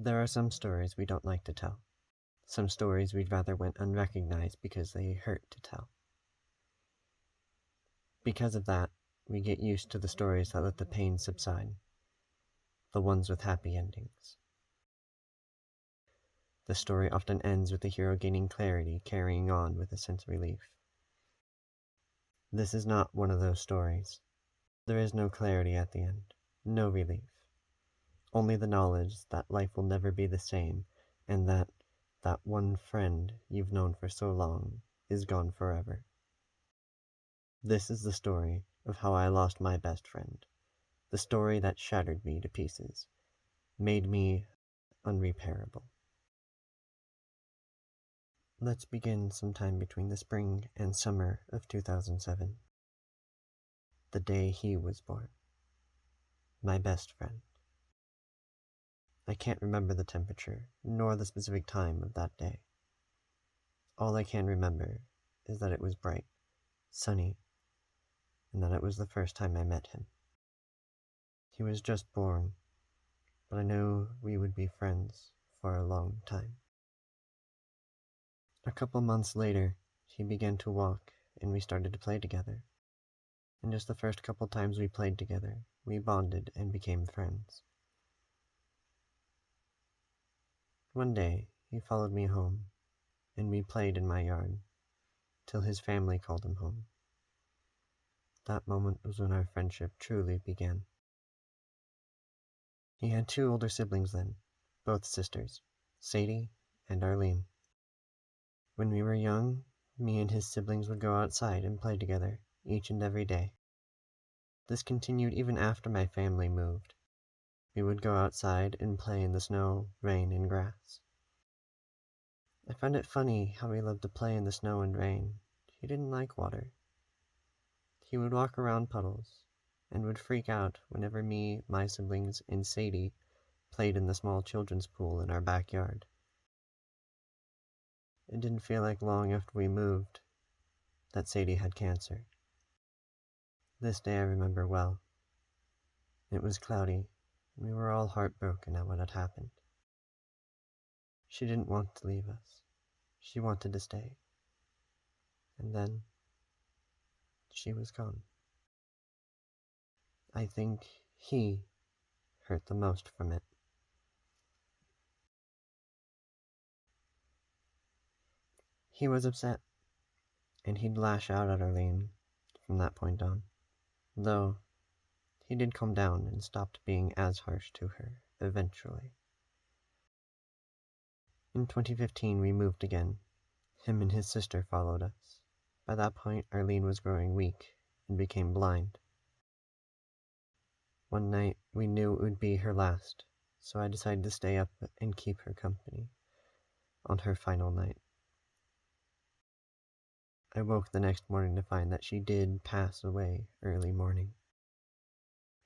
There are some stories we don't like to tell. Some stories we'd rather went unrecognized because they hurt to tell. Because of that, we get used to the stories that let the pain subside. The ones with happy endings. The story often ends with the hero gaining clarity, carrying on with a sense of relief. This is not one of those stories. There is no clarity at the end, no relief. Only the knowledge that life will never be the same, and that one friend you've known for so long is gone forever. This is the story of how I lost my best friend. The story that shattered me to pieces, made me unrepairable. Let's begin sometime between the spring and summer of 2007. The day he was born. My best friend. I can't remember the temperature, nor the specific time of that day. All I can remember is that it was bright, sunny, and that it was the first time I met him. He was just born, but I knew we would be friends for a long time. A couple months later, he began to walk, and we started to play together. And just the first couple times we played together, we bonded and became friends. One day, he followed me home, and we played in my yard, till his family called him home. That moment was when our friendship truly began. He had 2 older siblings then, both sisters, Sadie and Arlene. When we were young, me and his siblings would go outside and play together, each and every day. This continued even after my family moved. We would go outside and play in the snow, rain, and grass. I found it funny how he loved to play in the snow and rain. He didn't like water. He would walk around puddles, and would freak out whenever me, my siblings, and Sadie played in the small children's pool in our backyard. It didn't feel like long after we moved that Sadie had cancer. This day I remember well. It was cloudy, and we were all heartbroken at what had happened. She didn't want to leave us. She wanted to stay. And then she was gone. I think he hurt the most from it. He was upset, and he'd lash out at Arlene from that point on, though he did calm down and stopped being as harsh to her eventually. In 2015 we moved again. Him and his sister followed us. By that point Arlene was growing weak and became blind. One night we knew it would be her last, so I decided to stay up and keep her company on her final night. I woke the next morning to find that she did pass away early morning.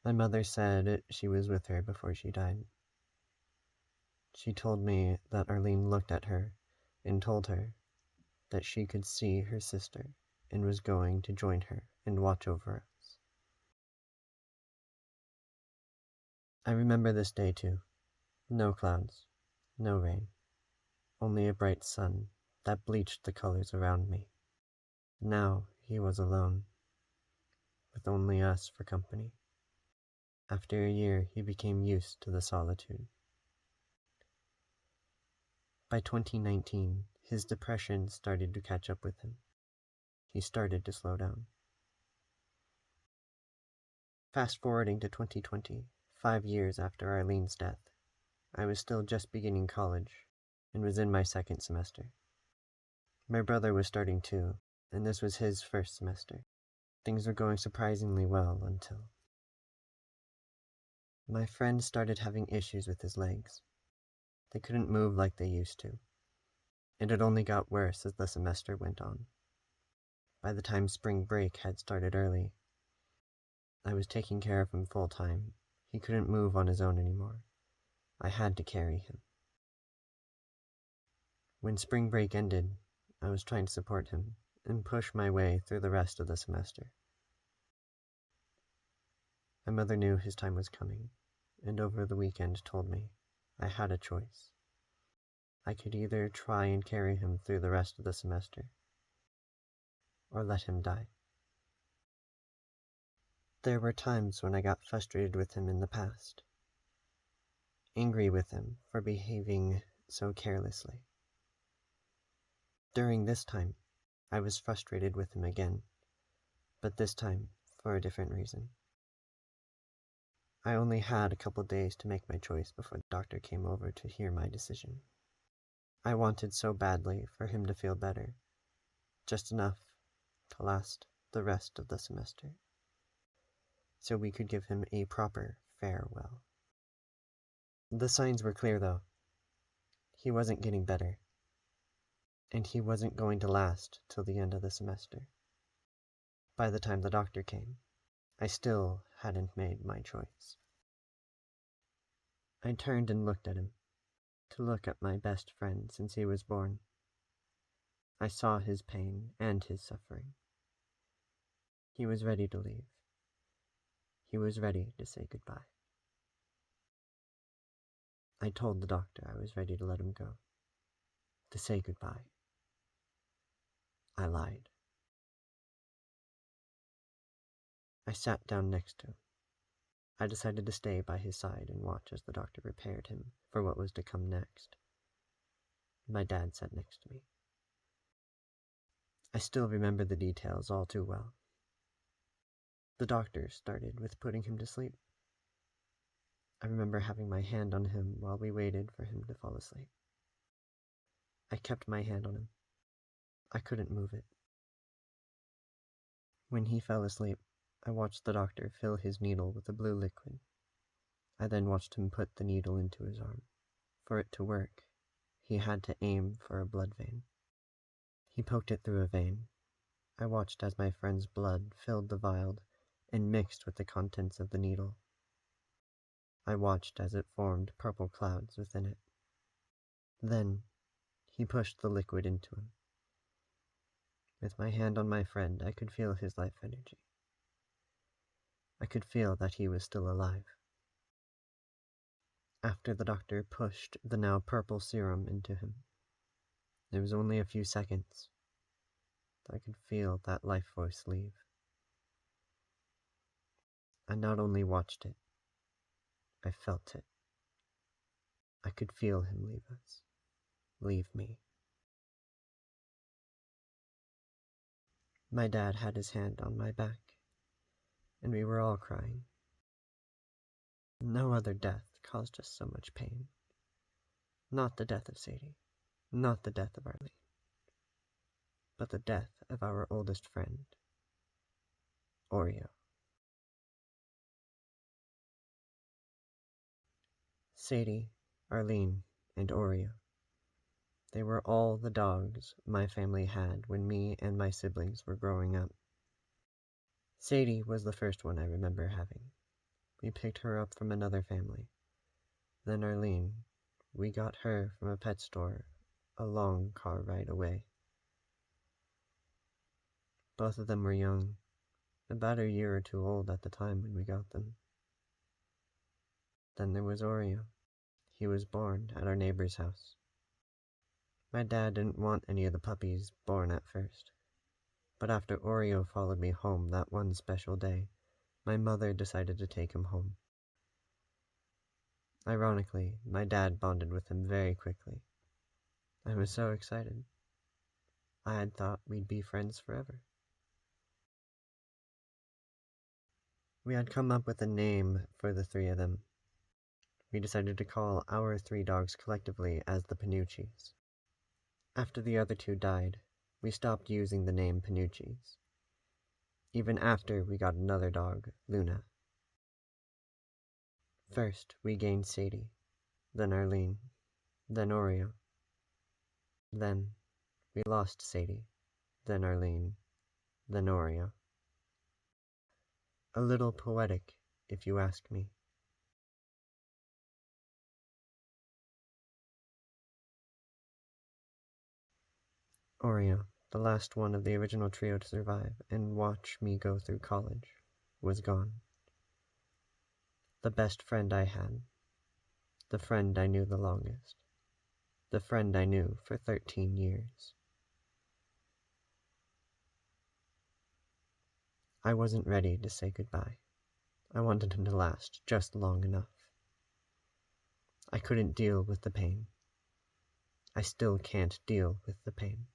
My mother said she was with her before she died. She told me that Arlene looked at her and told her that she could see her sister and was going to join her and watch over us. I remember this day too. No clouds, no rain, only a bright sun that bleached the colors around me. Now he was alone, with only us for company. After a year, he became used to the solitude. By 2019, his depression started to catch up with him. He started to slow down. Fast forwarding to 2020, 5 years after Arlene's death, I was still just beginning college and was in my 2nd semester. My brother was starting too, and this was his 1st semester. Things were going surprisingly well until my friend started having issues with his legs. They couldn't move like they used to, and it only got worse as the semester went on. By the time spring break had started early, I was taking care of him full time. He couldn't move on his own anymore. I had to carry him. When spring break ended, I was trying to support him and push my way through the rest of the semester. My mother knew his time was coming, and over the weekend told me, I had a choice. I could either try and carry him through the rest of the semester, or let him die. There were times when I got frustrated with him in the past, angry with him for behaving so carelessly. During this time, I was frustrated with him again, but this time for a different reason. I only had a couple days to make my choice before the doctor came over to hear my decision. I wanted so badly for him to feel better, just enough to last the rest of the semester, so we could give him a proper farewell. The signs were clear, though. He wasn't getting better, and he wasn't going to last till the end of the semester. By the time the doctor came, I still hadn't made my choice. I turned and looked at him, to look at my best friend since he was born. I saw his pain and his suffering. He was ready to leave. He was ready to say goodbye. I told the doctor I was ready to let him go, to say goodbye. I lied. I sat down next to him. I decided to stay by his side and watch as the doctor prepared him for what was to come next. My dad sat next to me. I still remember the details all too well. The doctor started with putting him to sleep. I remember having my hand on him while we waited for him to fall asleep. I kept my hand on him. I couldn't move it. When he fell asleep, I watched the doctor fill his needle with a blue liquid. I then watched him put the needle into his arm. For it to work, he had to aim for a blood vein. He poked it through a vein. I watched as my friend's blood filled the vial and mixed with the contents of the needle. I watched as it formed purple clouds within it. Then, he pushed the liquid into him. With my hand on my friend, I could feel his life energy. I could feel that he was still alive. After the doctor pushed the now purple serum into him, it was only a few seconds. I could feel that life force leave. I not only watched it, I felt it. I could feel him leave us, leave me. My dad had his hand on my back, and we were all crying. No other death caused us so much pain. Not the death of Sadie, not the death of Arlene, but the death of our oldest friend, Oreo. Sadie, Arlene, and Oreo. They were all the dogs my family had when me and my siblings were growing up. Sadie was the first one I remember having. We picked her up from another family. Then Arlene, we got her from a pet store a long car ride away. Both of them were young, about a year or two old at the time when we got them. Then there was Oreo. He was born at our neighbor's house. My dad didn't want any of the puppies born at first, but after Oreo followed me home that one special day, my mother decided to take him home. Ironically, my dad bonded with him very quickly. I was so excited. I had thought we'd be friends forever. We had come up with a name for the three of them. We decided to call our three dogs collectively as the Panucci's. After the other two died, we stopped using the name Panucci's. Even after we got another dog, Luna. First, we gained Sadie, then Arlene, then Oreo. Then, we lost Sadie, then Arlene, then Oreo. A little poetic, if you ask me. Oreo, the last one of the original trio to survive and watch me go through college, was gone. The best friend I had, the friend I knew the longest, the friend I knew for 13 years. I wasn't ready to say goodbye. I wanted him to last just long enough. I couldn't deal with the pain. I still can't deal with the pain.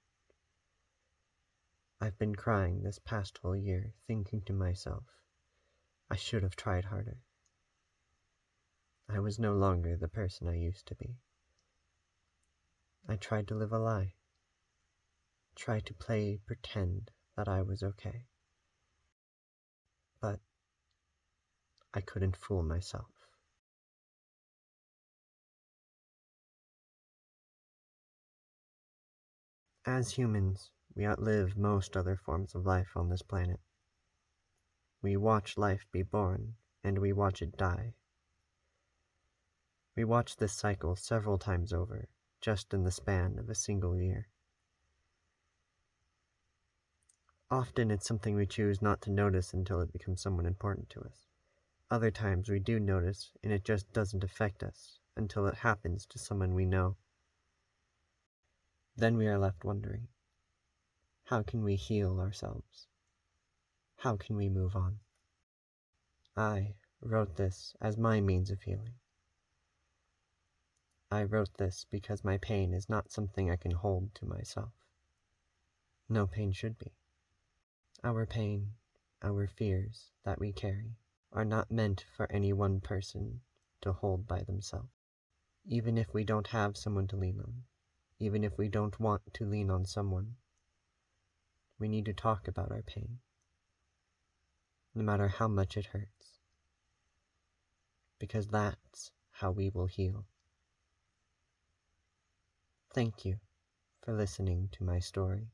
I've been crying this past whole year, thinking to myself, I should have tried harder. I was no longer the person I used to be. I tried to live a lie, tried to pretend that I was okay. But I couldn't fool myself. As humans, we outlive most other forms of life on this planet. We watch life be born, and we watch it die. We watch this cycle several times over, just in the span of a single year. Often it's something we choose not to notice until it becomes someone important to us. Other times we do notice, and it just doesn't affect us until it happens to someone we know. Then we are left wondering, how can we heal ourselves? How can we move on? I wrote this as my means of healing. I wrote this because my pain is not something I can hold to myself. No pain should be. Our pain, our fears that we carry, are not meant for any one person to hold by themselves. Even if we don't have someone to lean on, even if we don't want to lean on someone, we need to talk about our pain, no matter how much it hurts, because that's how we will heal. Thank you for listening to my story.